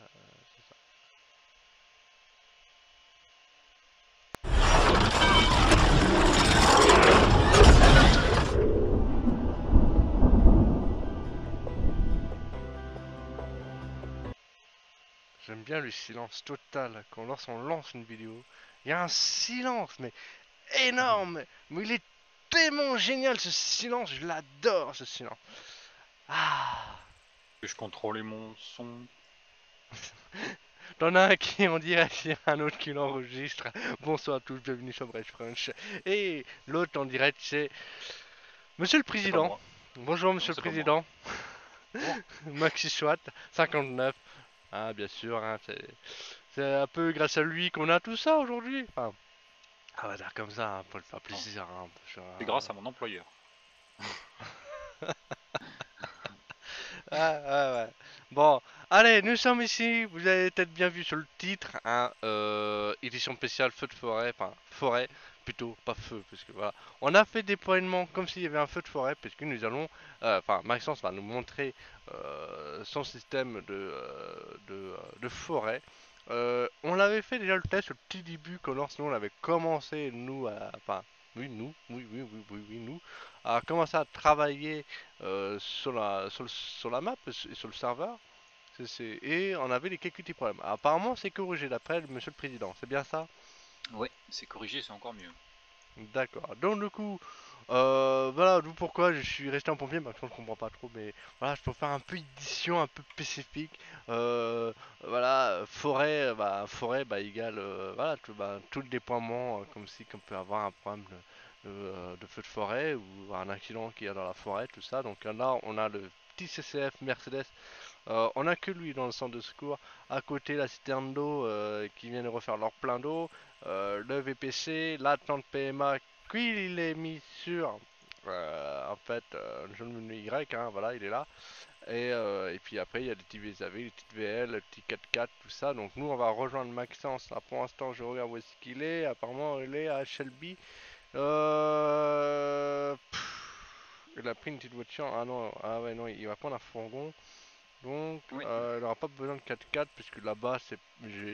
C'est ça. J'aime bien le silence total quand lorsqu'on lance une vidéo. Il y a un silence, mais énorme. Mais il est tellement génial ce silence, je l'adore ce silence. Ah. Que je contrôlais mon son. T'en as un qui est en direct et un autre qui l'enregistre. Bonsoir à tous, bienvenue sur Bref Crunch. Et l'autre en direct c'est Monsieur le C'est pas Président. moi. Bonjour Non, Monsieur le c'est pas moi. Président. Bonjour. Maxi Swat, 59. Ah bien sûr, hein, c'est un peu grâce à lui qu'on a tout ça aujourd'hui. Enfin, on va dire comme ça, hein, pour le faire Non, plaisir. Hein, c'est grâce à mon employeur. Ah, ouais, ouais. Bon, allez, nous sommes ici. Vous avez peut-être bien vu sur le titre, hein, édition spéciale feu de forêt, enfin forêt plutôt, pas feu, parce que voilà, on a fait déploiement comme s'il y avait un feu de forêt, parce que nous allons, enfin Maxence va nous montrer son système de forêt. On l'avait fait déjà le test au petit début, quand lorsque nous on avait commencé nous, enfin oui nous, oui nous, à commencer à travailler sur la map et sur le serveur. Et on avait quelques petits problèmes. Apparemment, c'est corrigé d'après monsieur le président. C'est bien ça? Ouais, c'est corrigé, c'est encore mieux. D'accord. Donc, du coup, voilà d'où pourquoi je suis resté en pompier. Maintenant, je comprends pas trop, mais voilà, je peux faire un peu édition un peu spécifique. Voilà, forêt, bah, égale, voilà, tout le déploiement, comme si qu'on peut avoir un problème de feu de forêt ou un accident qu'il y a dans la forêt, tout ça. Donc là, on a le petit CCF Mercedes. On a que lui dans le centre de secours. À côté, la citerne d'eau qui vient de refaire leur plein d'eau. Le VPC, la tente PMA, puis il est mis sur en fait le jaune menu Y, hein, voilà, il est là. Et puis après, il y a des petits VSAV, les petites VL, les petits 4x4, tout ça. Donc nous, on va rejoindre Maxence. Là, pour l'instant, je regarde où est-ce qu'il est. Apparemment, il est à Shelby. Il a pris une petite voiture. Ah non, ah ouais, non, il va prendre un fourgon. Donc, Oui. il n'aura pas besoin de 4x4 puisque là-bas,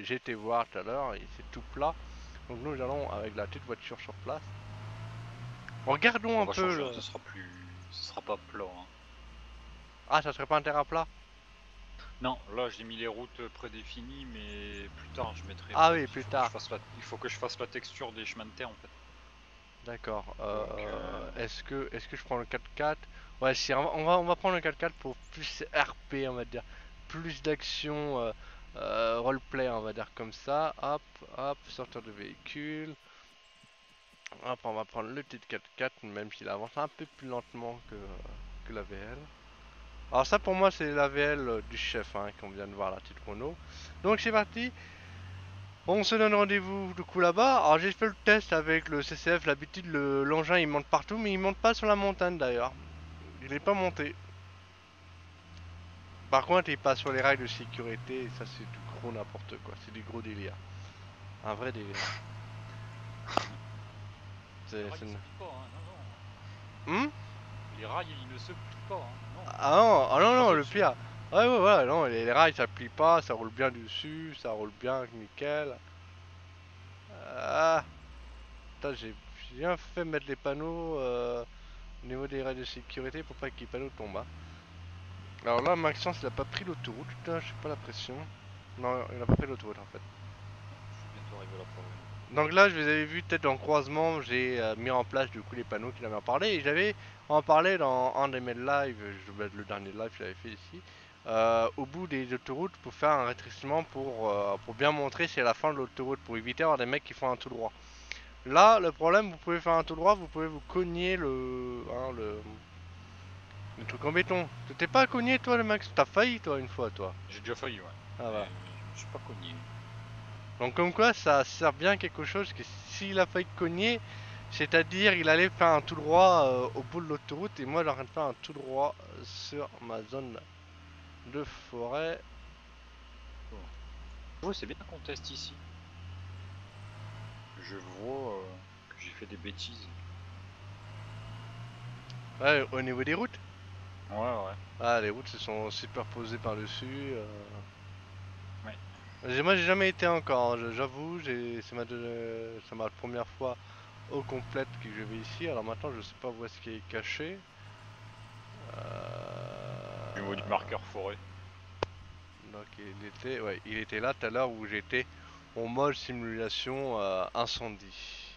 j'ai été voir tout à l'heure et c'est tout plat. Donc nous allons avec la petite voiture sur place. Regardons On un va peu changer, hein, le... ce sera plus. Ce sera pas plat. Hein. Ah, ça serait pas un terrain plat? Non, là j'ai mis les routes prédéfinies, mais plus tard je mettrai en Ah fait. oui, plus tard. Il faut que je fasse la texture des chemins de terre en fait. D'accord. Donc, Est-ce que je prends le 4x4? Ouais, si, on va prendre le 4x4 pour plus RP, on va dire. Plus d'action roleplay, on va dire comme ça. Hop, hop, sortir de véhicule. Hop, on va prendre le petit 4x4, même s'il avance un peu plus lentement que la VL. Alors ça pour moi c'est la VL du chef hein, qu'on vient de voir la petite chrono. Donc c'est parti, on se donne rendez-vous du coup là-bas. Alors j'ai fait le test avec le CCF, l'habitude l'engin il monte partout mais il monte pas sur la montagne d'ailleurs. Il est pas monté. Par contre il passe sur les rails de sécurité et ça c'est du gros n'importe quoi, c'est du gros délire. Un vrai délire. les C'est... rails c'est ils se une- plient pas, hein, non, non. Hmm. Les rails ils ne se plient pas, hein, non. Ah non, ah Faut non, non, écraser le dessus. pire. Ouais, ouais, ouais, non, les rails ça plie pas, ça roule bien dessus, ça roule bien, nickel. Ah, putain, j'ai bien fait mettre les panneaux au niveau des rails de sécurité pour pas que les panneaux tombent. Hein. Alors là, Maxence, il a pas pris l'autoroute, putain, j'ai pas la pression. Non, il a pas pris l'autoroute en fait. Je suis bientôt arrivé à la forêt. Donc là, je vous avais vu peut-être en croisement, j'ai mis en place du coup les panneaux qu'il avait en parlé. Et j'avais en parlé dans un de mes lives, le dernier live que j'avais fait ici, au bout des autoroutes pour faire un rétrécissement pour bien montrer c'est la fin de l'autoroute, pour éviter d'avoir des mecs qui font un tout droit. Là, le problème, vous pouvez faire un tout droit, vous pouvez vous cogner le truc en béton. Tu t'es pas cogné toi le max, t'as failli toi une fois toi. J'ai déjà failli, ouais. Ah voilà. Mais je me suis pas cogné. Donc comme quoi ça sert bien à quelque chose que s'il a failli te cogner, c'est-à-dire il allait faire un tout droit au bout de l'autoroute et moi j'aurais de faire un tout droit sur ma zone de forêt. Bon. Ouais, c'est bien qu'on teste ici. Je vois que j'ai fait des bêtises. Ouais, au niveau des routes. Ouais, ouais. Ah les routes se sont superposées par-dessus. Moi j'ai jamais été encore, hein, j'avoue, c'est ma première fois au complète que je vais ici. Alors maintenant je sais pas où est-ce qu'il est caché. Au niveau du Euh, marqueur forêt. Donc il était là tout à l'heure où j'étais en mode simulation incendie.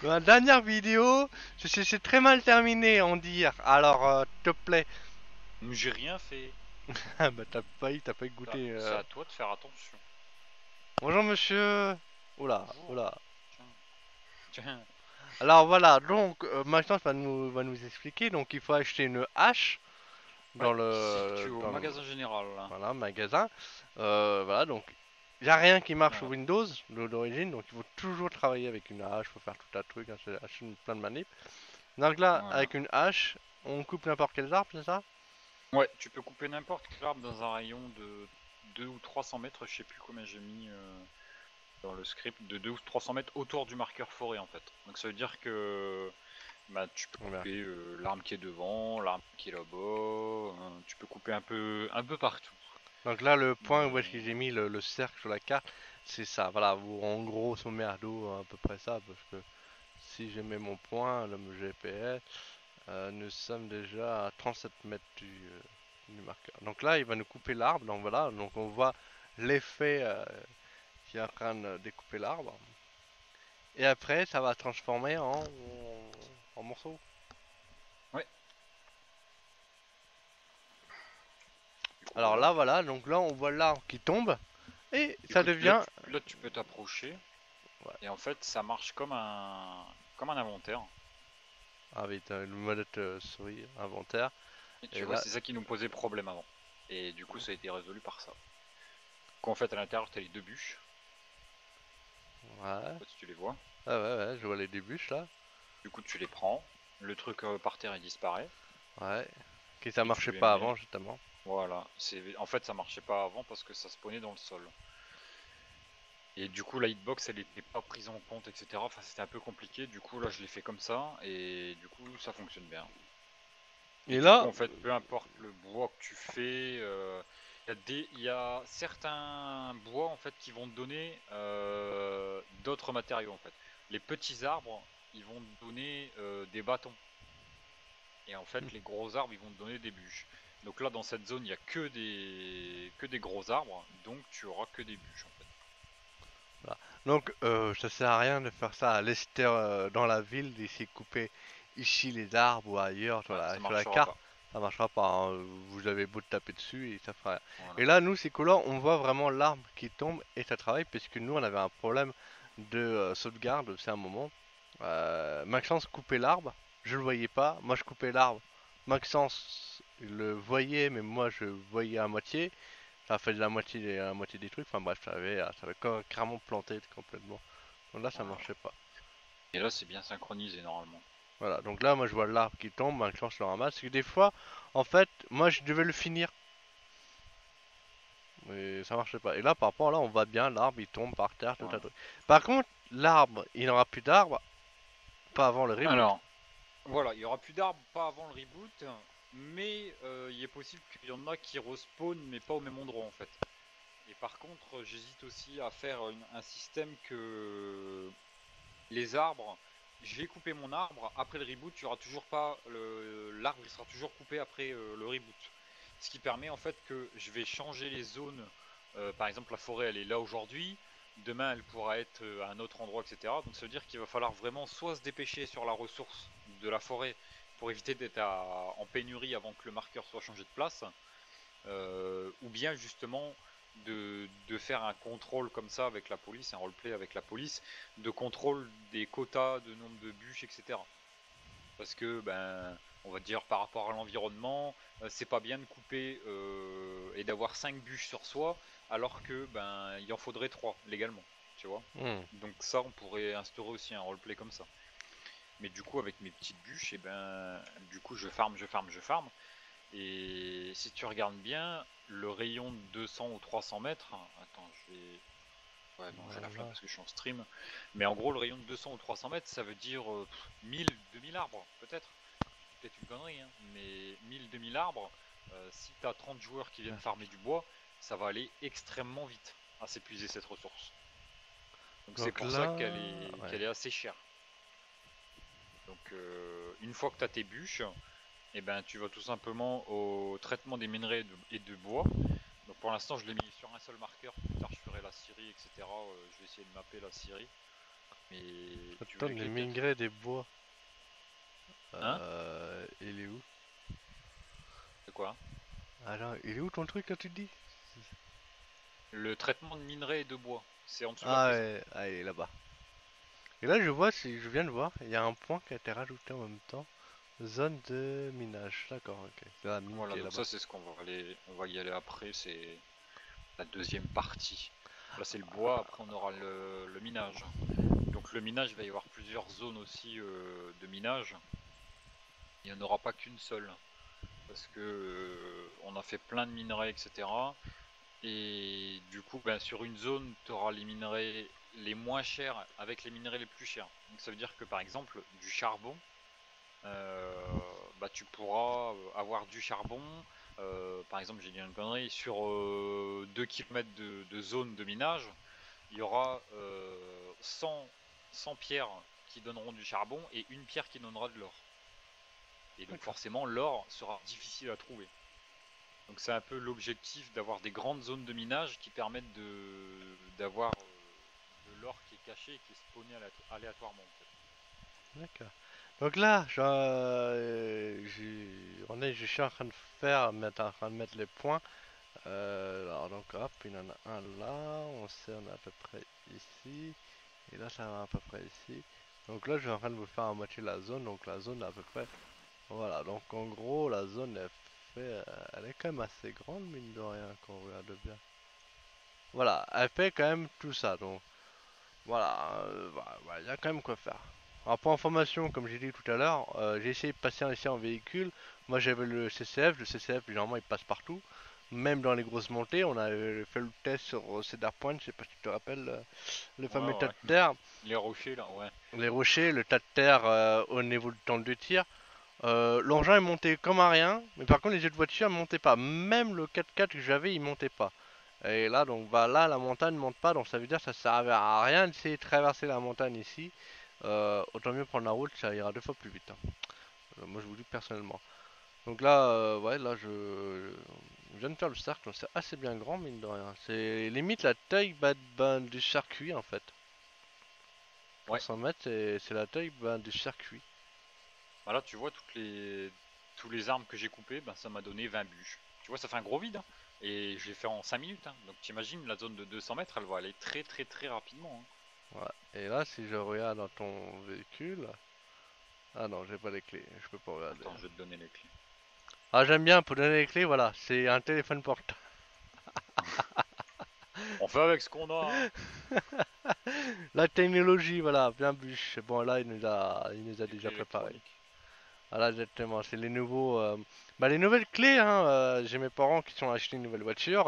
Ma dernière vidéo, c'est très mal terminé en dire. Alors, te plaît. J'ai rien fait. Ah bah t'as pas goûté. C'est à toi de faire attention. Bonjour monsieur. Oula, Bonjour. oula. Tiens. Tiens. Alors voilà, donc Maxence va nous expliquer. Donc il faut acheter une hache Ouais, qui se situe au dans le magasin général. Là. voilà, magasin. Voilà, donc il n'y a rien qui marche sous Voilà. Windows d'origine, donc il faut toujours travailler avec une hache, il faut faire tout un truc, hein, plein de manips. Donc là, Voilà. avec une hache, on coupe n'importe quel arbre, c'est ça? Ouais, tu peux couper n'importe quel arbre dans un rayon de 2 ou 300 mètres, je sais plus combien j'ai mis dans le script, de 2 ou 300 mètres autour du marqueur forêt en fait. Donc ça veut dire que bah, tu peux Voilà. couper l'arbre qui est devant, l'arbre qui est là-bas, tu peux couper un peu partout. Donc là, le point où est-ce que Mais j'ai mis le cercle sur la carte, c'est ça. Voilà, en gros, sommet à dos, à peu près ça, parce que si je mets mon point, le GPS, nous sommes déjà à 37 mètres du marqueur. Donc là, il va nous couper l'arbre. Donc voilà, donc on voit l'effet qui est en train de découper l'arbre. Et après, ça va se transformer en morceaux. ouais, du coup Alors voilà. là, voilà, donc là, on voit l'arbre qui tombe. Et Du ça coup devient... là, tu peux t'approcher Ouais, et en fait ça marche comme un inventaire. avec une molette souris inventaire. Et tu Et vois, là, c'est ça qui nous posait problème avant. Et du coup ça a été résolu par ça. Qu'en fait à l'intérieur tu as les deux bûches, ouais. en fait, si tu les vois. Ah ouais, ouais, je vois les débuches là. Du coup tu les prends, le truc par terre il disparaît Ouais. Qui ça et tu marchait les pas mets. avant, justement. Voilà, en fait ça marchait pas avant parce que ça spawnait dans le sol. Et du coup la hitbox elle était pas prise en compte, etc. Enfin c'était un peu compliqué, du coup là je l'ai fait comme ça et du coup ça fonctionne bien. Et Et du coup là, en fait peu importe le bois que tu fais, il y a certains bois en fait qui vont te donner d'autres matériaux en fait. Les petits arbres ils vont te donner des bâtons. Et en fait, les gros arbres, ils vont te donner des bûches. Donc là, dans cette zone, il n'y a que des gros arbres, donc tu auras que des bûches en fait. voilà. Donc, ça sert à rien de faire ça à l'extérieur, dans la ville, d'essayer de couper ici les arbres ou ailleurs Ouais, ça sur la marchera carte. pas. Ça marchera pas, hein. Vous avez beau de taper dessus et ça fera rien. Voilà. Et là, nous, c'est que là, on voit vraiment l'arbre qui tombe et ça travaille parce que nous, on avait un problème de sauvegarde, c'est un moment. Maxence coupait l'arbre, je le voyais pas. Moi, je coupais l'arbre. Maxence le voyait, mais moi, je voyais à moitié. Ça fait de la moitié des trucs. Enfin bref, ça avait carrément planté complètement. Donc là, ça Voilà. marchait pas. Et là, c'est bien synchronisé normalement. Voilà, donc là, moi, je vois l'arbre qui tombe, Maxence je le ramasse. Parce que des fois, en fait, moi, je devais le finir. Mais ça marchait pas. Et là, par rapport là, on voit bien l'arbre, il tombe par terre, tout un Voilà. truc. Par contre, l'arbre, il n'aura plus d'arbre, pas avant le reboot. Alors, voilà, il y aura plus d'arbres pas avant le reboot, mais il est possible qu'il y en a qui respawnent, mais pas au même endroit en fait. Et par contre, j'hésite aussi à faire un système que les arbres, je vais couper mon arbre, après le reboot, il y aura toujours pas l'arbre, il sera toujours coupé après le reboot. Ce qui permet en fait que je vais changer les zones. Par exemple, la forêt, elle est là aujourd'hui. Demain, elle pourra être à un autre endroit, etc. Donc ça veut dire qu'il va falloir vraiment soit se dépêcher sur la ressource de la forêt pour éviter d'être en pénurie avant que le marqueur soit changé de place, ou bien justement de faire un contrôle comme ça avec la police, un roleplay avec la police, de contrôle des quotas de nombre de bûches, etc. Parce que, ben, on va dire par rapport à l'environnement, c'est pas bien de couper et d'avoir 5 bûches sur soi, alors que, ben, il en faudrait 3 légalement, tu vois. Hmm. Donc ça, on pourrait instaurer aussi un roleplay comme ça. Mais du coup, avec mes petites bûches, et ben, du coup, je farm, je farm, je farm. Et si tu regardes bien, le rayon de 200 ou 300 mètres, attends, je vais Ouais, non, j'ai la flemme Voilà. parce que je suis en stream. Mais en gros, le rayon de 200 ou 300 mètres, ça veut dire 1000, 2000 arbres, peut-être. Peut-être une connerie, hein. Mais 1000, 2000 arbres, si t'as 30 joueurs qui viennent farmer du bois, ça va aller extrêmement vite à s'épuiser cette ressource. Donc c'est Donc pour ça là, qu'elle est assez chère. Donc une fois que tu as tes bûches, et ben, tu vas tout simplement au traitement des minerais et de bois. Donc pour l'instant, je l'ai mis sur un seul marqueur. Plus tard, je ferai la scierie, etc. Je vais essayer de mapper la scierie. Mais tu veux attends, les les clés peut-être? minerais des bois, Hein? il est où? C'est quoi? Alors, il est où ton truc là, tu te dis? Le traitement de minerais et de bois. C'est en dessous de la Ah prison. ouais, ah, il est là-bas. Et là, je vois, si je viens de voir, il y a un point qui a été rajouté en même temps. Zone de minage. D'accord, ok. C'est la mine Voilà, qui est donc là-bas. ça c'est ce qu'on va aller, on va y aller après, c'est la deuxième partie. Là c'est le bois, après on aura le minage. Donc le minage, il va y avoir plusieurs zones aussi de minage. Il n'y en aura pas qu'une seule. Parce que on a fait plein de minerais, etc. Et du coup, ben, sur une zone, tu auras les minerais les moins chers avec les minerais les plus chers. Donc ça veut dire que par exemple, du charbon, bah, tu pourras avoir du charbon. Par exemple, j'ai dit une connerie, sur 2 km de zone de minage, il y aura 100 pierres qui donneront du charbon et une pierre qui donnera de l'or. Et donc D'accord. forcément, l'or sera difficile à trouver. Donc c'est un peu l'objectif d'avoir des grandes zones de minage qui permettent d'avoir de l'or qui est caché et qui est spawné aléatoirement en fait. D'accord. Donc là, je suis en train de en train de mettre les points. Alors donc hop, il y en a un là, on sait, on est à peu près ici, et là ça va à peu près ici. Donc là, je suis en train de vous faire à moitié la zone, donc la zone à peu près. Voilà, donc en gros, la zone elle est quand même assez grande, mine de rien, quand on regarde bien. Voilà, elle fait quand même tout ça, donc voilà, il y a quand même quoi faire. Alors pour information, comme j'ai dit tout à l'heure, j'ai essayé de passer ici en véhicule. Moi j'avais le CCF généralement il passe partout. Même dans les grosses montées, on a fait le test sur Cedar Point, je sais pas si tu te rappelles, le Ouais, fameux tas ouais. de terre, Les rochers là, ouais. les rochers, le tas de terre au niveau du temps de tir. L'engin est monté comme un rien, mais par contre les autres voitures ne montaient pas. Même le 4x4 que j'avais, il montait pas. Et là, donc bah là, la montagne ne monte pas, donc ça veut dire que ça servait à rien d'essayer de traverser la montagne ici. Autant mieux prendre la route, ça ira 2 fois plus vite, hein. Moi, je vous dis personnellement. Donc là, ouais, là, je viens de faire le cercle, c'est assez bien grand, mine de rien. C'est limite la taille du circuit, en fait. Ouais. 300 mètres, c'est la taille du circuit. Voilà, tu vois tous les arbres que j'ai coupés, ben, ça m'a donné 20 bûches. Tu vois, ça fait un gros vide, hein. Et je l'ai fait en 5 minutes, hein. Donc t'imagines, la zone de 200 mètres, elle va aller très très très rapidement, hein. Ouais. Et là, si je regarde dans ton véhicule... Ah non, j'ai pas les clés, je peux pas regarder. Attends, je vais te donner les clés. Ah, j'aime bien, pour donner les clés, voilà, c'est un téléphone portable. On fait avec ce qu'on a, hein. La technologie, voilà, bien bûche. Bon, là, il nous a Les déjà clés préparé. électroniques. Voilà, exactement, c'est les nouveaux, les nouvelles clés, hein. J'ai mes parents qui sont achetés une nouvelle voiture.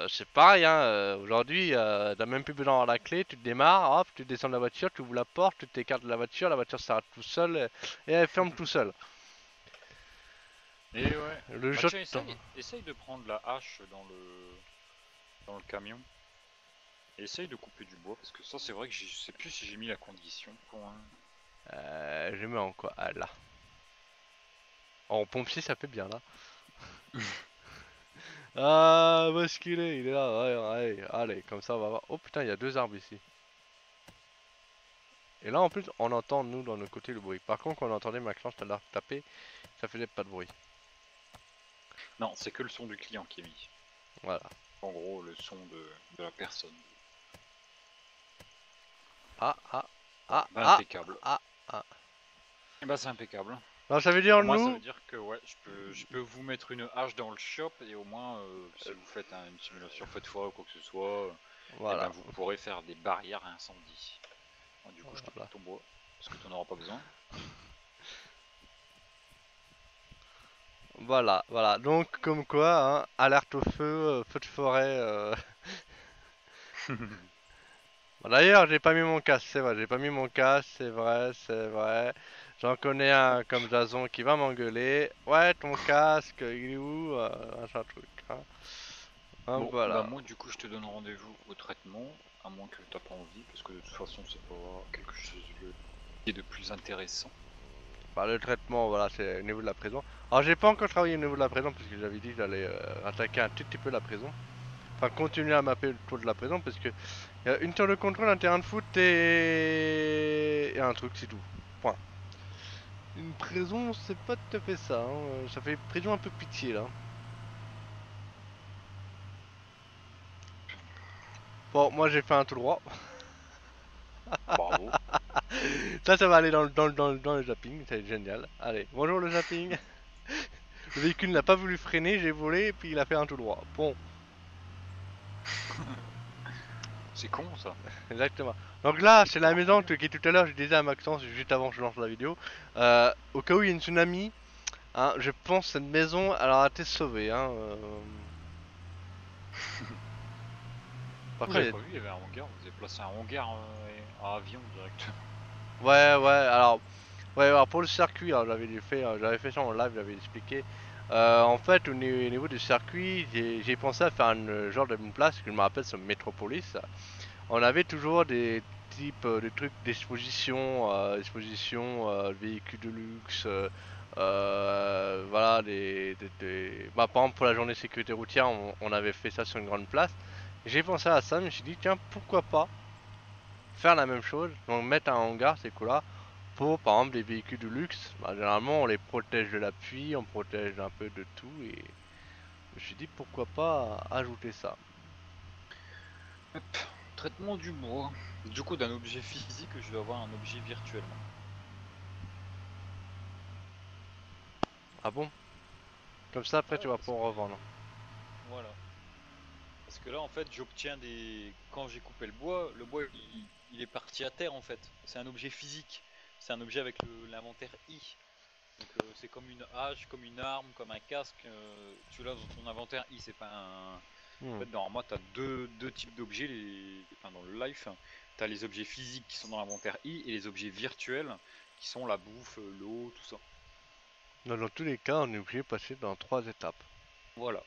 C'est pareil, hein. Aujourd'hui, t'as même plus besoin d'avoir la clé, tu te démarres, hop, tu descends de la voiture, tu ouvres la porte, tu t'écartes de la voiture s'arrête tout seul et elle ferme tout seul. Et ouais. Le Bah jeu tiens, de temps. essaye de prendre la hache dans le camion. Et essaye de couper du bois, parce que ça c'est vrai que je sais plus si j'ai mis la condition pour un... Je mets en quoi? Ah là. En pompier, ça fait bien là. Ah, où est-ce qu'il est? Il est là, ouais, ouais, allez, comme ça on va voir. Oh putain, il y a 2 arbres ici. Et là en plus, on entend nous dans nos côtés le bruit. Par contre, quand on entendait ma clenche tout à l'heure taper, ça faisait pas de bruit. Non, c'est que le son du client qui est mis. Voilà. En gros, le son de la personne. Ah, ah, Voilà, ah, bah ah, impeccable. ah, ah. Et bah c'est impeccable. Alors ça veut dire Au moins ça veut nous, dire que ouais, je peux vous mettre une hache dans le shop et au moins si vous faites une simulation faites forêt ou quoi que ce soit, et ben voilà, vous pourrez faire des barrières à incendie. Bon, du coup je te voilà. pique ton bois, parce que tu n'en auras pas besoin. Voilà, voilà. Donc comme quoi, hein, alerte au feu, feu de forêt. Bon, d'ailleurs, j'ai pas mis mon casque, c'est vrai, j'ai pas mis mon casque, c'est vrai, c'est vrai. J'en connais un comme Jason qui va m'engueuler. Ouais, ton casque, il est où? Machin truc. Hein. Donc Bon, bah voilà. moi du coup je te donne rendez-vous au traitement, à moins que t'as pas envie, parce que de toute façon c'est pas quelque chose de plus intéressant. Bah, le traitement, voilà, c'est au niveau de la prison. Alors, j'ai pas encore travaillé au niveau de la prison parce que j'avais dit que j'allais attaquer un tout petit peu la prison. Enfin, continuer à mapper le tour de la prison parce que y a une tour de contrôle, un terrain de foot et un truc, c'est tout. Point. Une prison, c'est pas tout à fait ça. Hein. Ça fait prison un peu pitié là. Bon, moi j'ai fait un tout droit. Bravo. Ça va aller dans le zapping, c'est génial. Allez, bonjour le zapping. Le véhicule n'a pas voulu freiner, j'ai volé et puis il a fait un tout droit. Bon, C'est con ça. exactement. Donc là, c'est la maison qui tout à l'heure, je disais à Maxence, juste avant que je lance la vidéo. Au cas où il y a une tsunami, hein, je pense que cette maison, elle aura été sauvée. Hein, Par contre, J'avais pas vu, il y avait un hangar, vous avez placé un hangar à avion directement. ouais, alors, ouais, alors pour le circuit, alors, j'avais fait ça en live, j'avais expliqué. En fait, au niveau du circuit, j'ai pensé à faire un genre de une place que je me rappelle sur Metropolis. On avait toujours des types de trucs d'exposition, véhicules de luxe, voilà, bah, par exemple pour la journée sécurité routière, on avait fait ça sur une grande place. J'ai pensé à ça, je me suis dit tiens pourquoi pas faire la même chose, donc mettre un hangar c'est cool là pour par exemple des véhicules de luxe. Bah, généralement on les protège de la pluie, on protège un peu de tout et je me suis dit pourquoi pas ajouter ça. Hop, traitement du bois. Du coup d'un objet physique, je dois avoir un objet virtuel. Ah bon? Comme ça après Ouais, tu vas parce pouvoir que revendre. voilà. Parce que là en fait j'obtiens des. Quand j'ai coupé le bois il est parti à terre en fait. C'est un objet physique. C'est un objet avec l'inventaire I. Donc c'est comme une hache, comme une arme, comme un casque. Tu l'as dans ton inventaire I, c'est pas un. En Hmm. fait, normalement, tu as deux types d'objets enfin, dans le life. Tu as les objets physiques qui sont dans l'inventaire I et les objets virtuels qui sont la bouffe, l'eau, tout ça. Dans tous les cas, on est obligé de passer dans trois étapes. Voilà.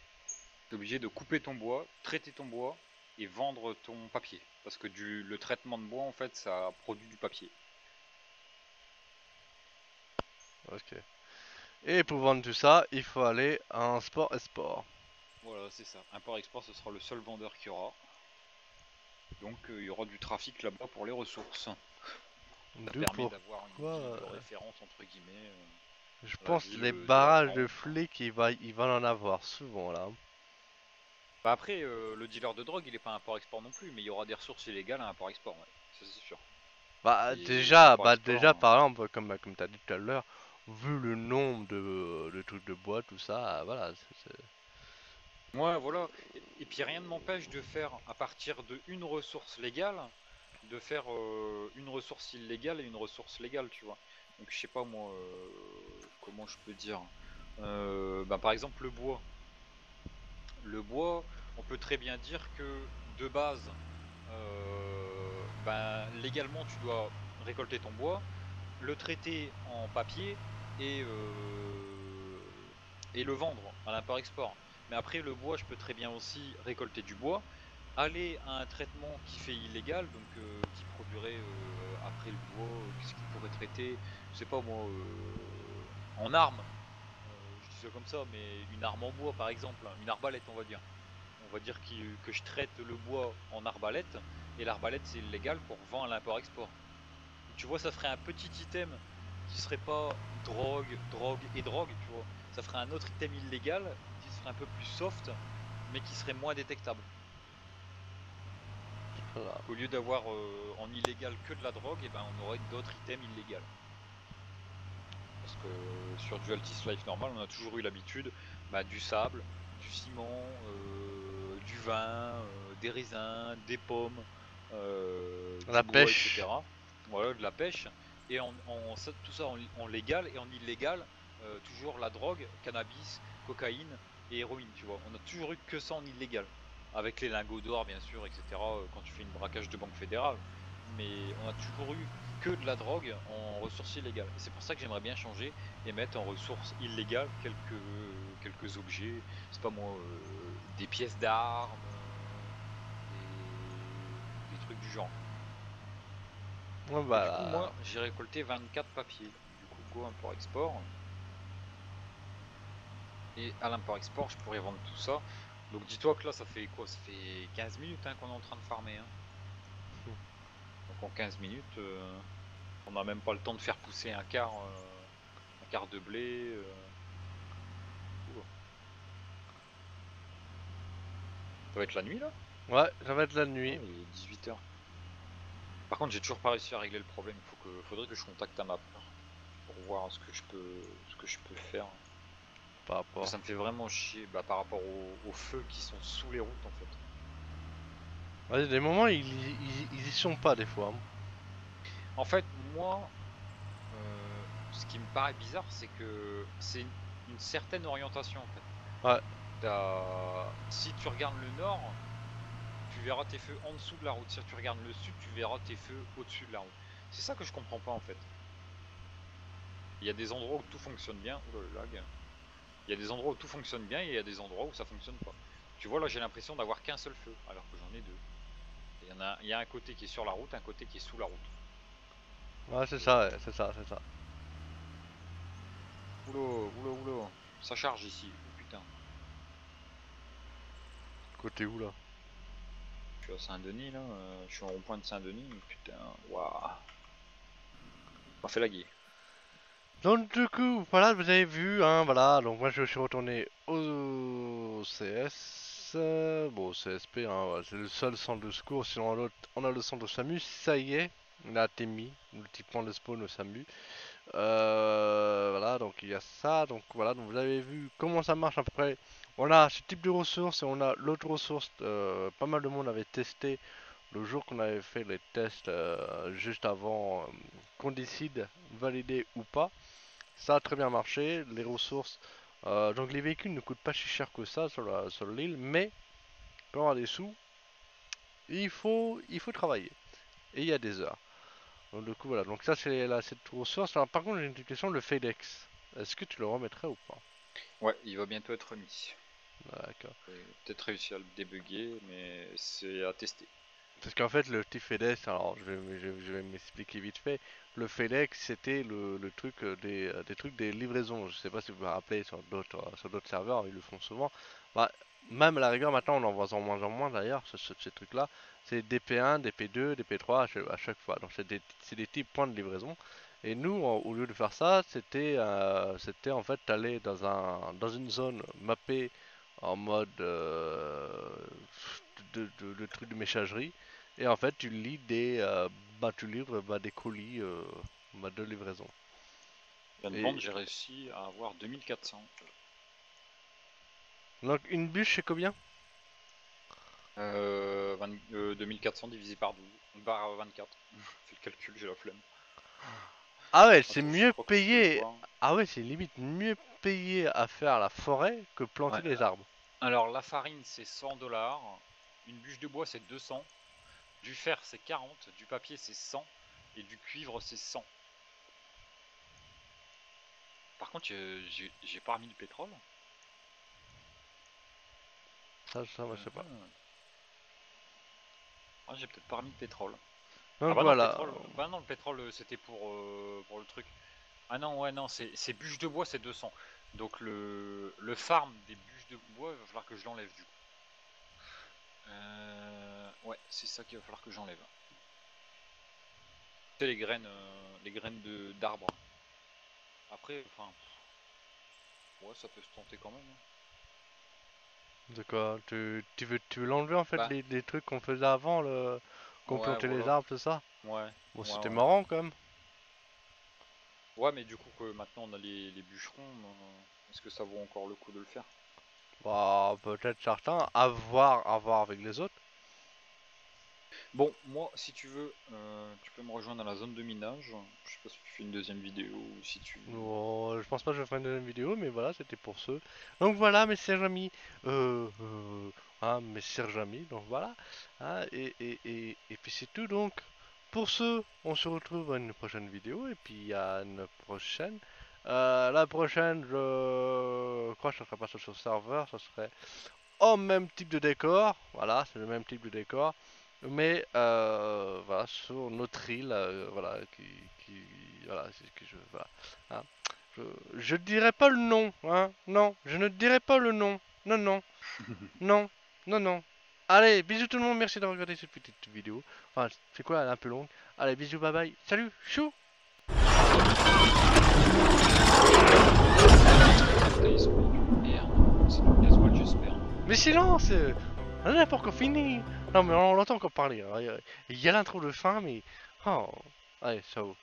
Tu es obligé de couper ton bois, traiter ton bois et vendre ton papier. Parce que le traitement de bois, en fait, ça produit du papier. Ok. Et pour vendre tout ça, il faut aller en sport et sport. Voilà, c'est ça. Import-export, ce sera le seul vendeur qu'il y aura. Donc il y aura du trafic là-bas pour les ressources. Ça D'où permet d'avoir une pourquoi ville de référence, entre guillemets. je La pense ville les de la barrages de vente. flics, il va en avoir souvent là. Bah après, le dealer de drogue, il est pas import-export non plus, mais il y aura des ressources illégales à import-export, ouais. Ça c'est sûr. Et Déjà l'import-export, par exemple, comme t'as dit tout à l'heure, vu le nombre de trucs de bois, tout ça, voilà. ouais, voilà. Et puis rien ne m'empêche de faire, à partir de une ressource légale, de faire une ressource illégale et une ressource légale, tu vois. Donc je sais pas moi, comment je peux dire. Bah, par exemple le bois. Le bois, on peut très bien dire que de base, ben, légalement, tu dois récolter ton bois, le traiter en papier et, euh, et le vendre à l'import-export. Mais après, le bois, je peux très bien aussi récolter du bois, aller à un traitement qui fait illégal, donc qui produirait après le bois, qu'est-ce qu'il pourrait traiter, je sais pas moi, en arme. Je dis ça comme ça, mais une arme en bois par exemple, une arbalète on va dire. On va dire que je traite le bois en arbalète, et l'arbalète c'est illégal pour vendre à l'import-export. Tu vois, ça ferait un petit item qui serait pas drogue, drogue et drogue, tu vois. Ça ferait un autre item illégal qui serait un peu plus soft, mais qui serait moins détectable. Voilà. Au lieu d'avoir en illégal que de la drogue, et ben on aurait d'autres items illégaux. Parce que sur du Altis Life normal, on a toujours eu l'habitude bah, du sable, du ciment, du vin, des raisins, des pommes, du La bois, pêche. etc. Voilà, de la pêche. Et tout ça en légal et en illégal, toujours la drogue, cannabis, cocaïne et héroïne, tu vois. On a toujours eu que ça en illégal. avec les lingots d'or bien sûr, etc. Quand tu fais une braquage de banque fédérale. Mais on a toujours eu que de la drogue en ressources illégales. Et c'est pour ça que j'aimerais bien changer et mettre en ressources illégales quelques objets, c'est pas moi, des pièces d'armes, des trucs du genre. Ouais, Et du coup, bah, moi, j'ai récolté 24 papiers. Du coup, go import-export. Et à l'import-export, je pourrais vendre tout ça. Donc dis-toi que là, ça fait quoi? Ça fait 15 minutes hein, qu'on est en train de farmer. Hein. Donc en 15 minutes, on n'a même pas le temps de faire pousser un quart de blé. Ouh. Ça va être la nuit là? ouais, ça va être la Ouais, nuit. il est 18h. Par contre, j'ai toujours pas réussi à régler le problème. Faudrait que je contacte un mappeur pour voir ce que je peux faire. Par Parce que rapport. ça me fait vraiment chier par rapport aux feux qui sont sous les routes en fait. Ouais, des moments, ils y sont pas des fois, hein. En fait, moi, ce qui me paraît bizarre, c'est que c'est une certaine orientation en fait. Ouais, Si tu regardes le nord, tu verras tes feux en dessous de la route. Si tu regardes le sud, tu verras tes feux au-dessus de la route. C'est ça que je comprends pas en fait. Il y a des endroits où tout fonctionne bien. Oula, le lag. Il y a des endroits où tout fonctionne bien et il y a des endroits où ça fonctionne pas. Tu vois, là j'ai l'impression d'avoir qu'un seul feu, alors que j'en ai deux. Il y a un côté qui est sur la route, un côté qui est sous la route. ouais, c'est ça, ouais, c'est ça, c'est ça. Oula, oula, oula. Ça charge ici. Oh putain. Côté où là? Je suis à Saint-Denis là. Je suis en rond-point de Saint-Denis. Putain. Waouh. On fait la guille. Donc du coup, voilà, vous avez vu, hein, voilà, donc moi je suis retourné au CS, bon au CSP, hein, ouais, c'est le seul centre de secours, sinon on a le centre de SAMU, ça y est, il a été mis, le petit point de spawn au SAMU, voilà, donc il y a ça, donc voilà, donc vous avez vu comment ça marche à peu près, on a ce type de ressources et on a l'autre ressource, pas mal de monde avait testé le jour qu'on avait fait les tests juste avant qu'on décide valider ou pas. Ça a très bien marché. Les ressources, donc les véhicules ne coûtent pas si cher que ça sur l'île, mais pour avoir des sous, il faut travailler. Et il y a des heures. Donc du coup voilà. Donc ça c'est cette ressource. Alors, par contre j'ai une petite question, le FedEx. Est-ce que tu le remettrais ou pas? Ouais, il va bientôt être remis. D'accord. J'ai peut-être réussi à le débugger, mais c'est à tester. Parce qu'en fait, le petit FedEx, alors je vais m'expliquer vite fait. Le FedEx, c'était le truc des trucs des livraisons. Je sais pas si vous vous rappelez sur d'autres serveurs, ils le font souvent. Bah, même à la rigueur, maintenant, on en voit en moins d'ailleurs, ces trucs-là. C'est des P1, des P2, des P3 à chaque fois. Donc, c'est des types points de livraison. Et nous, au lieu de faire ça, c'était en fait aller dans une zone mappée en mode de trucs de messagerie. Et en fait, tu lis tu livres des colis de livraison. Je viens de Et vendre, j'ai réussi à avoir 2400. donc une bûche, c'est combien? 2400 divisé par 12. Par 24. Fais le calcul, j'ai la flemme. Ah ouais, c'est Attends, je mieux crois que je peux le payé. voir. Ah ouais, c'est limite mieux payé à faire la forêt que planter Ouais. les arbres. Alors, la farine, c'est 100 $. Une bûche de bois, c'est 200. Du fer, c'est 40. Du papier, c'est 100. Et du cuivre, c'est 100. Par contre, j'ai pas remis le pétrole. Moi, je sais pas. Ah, j'ai peut-être pas remis le pétrole. Ah Donc bah non, le voilà. pétrole, c'était pour le truc. Ah non, ouais, non, c'est bûches de bois, c'est 200. Donc le farm des bûches de bois, il va falloir que je l'enlève du coup. Ouais, c'est ça qu'il va falloir que j'enlève. C'est les graines d'arbres. Après, enfin, ouais, ça peut se tenter quand même. Hein. De quoi? Tu veux l'enlever en fait Bah, les trucs qu'on faisait avant, qu'on ouais, plantait les voilà. arbres, tout ça? Ouais, Bon, ouais, c'était ouais. marrant quand même. Ouais, mais du coup, que maintenant on a les bûcherons, est-ce que ça vaut encore le coup de le faire? Bah, peut-être certains. À voir avec les autres. Bon, moi, si tu veux, tu peux me rejoins dans la zone de minage. Je sais pas si tu fais une deuxième vidéo ou si tu... Oh, je pense pas que je vais faire une deuxième vidéo, mais voilà, c'était pour ceux. Donc voilà, mes chers amis. Mes chers amis, donc voilà. Et puis c'est tout, donc. Pour ce, on se retrouve à une prochaine vidéo, et puis à une prochaine. La prochaine, je crois que ça sera pas sur le serveur, ça serait au même type de décor. Voilà, c'est le même type de décor. Mais voilà, sur notre île, voilà, voilà, c'est ce que je, voilà, hein. Je dirai pas le nom, hein, non, je ne dirai pas le nom, non, non, non, non, non. Allez, bisous tout le monde, merci de regarder cette petite vidéo. Enfin, c'est quoi, elle est un peu longue. Allez, bisous, bye bye, salut, chou. Merde, c'est le gasoil, j'espère. Mais silence, on n'a pas encore fini. Non, mais on l'entend encore parler, hein. Il y a l'intro de fin, mais... Oh, allez, ciao.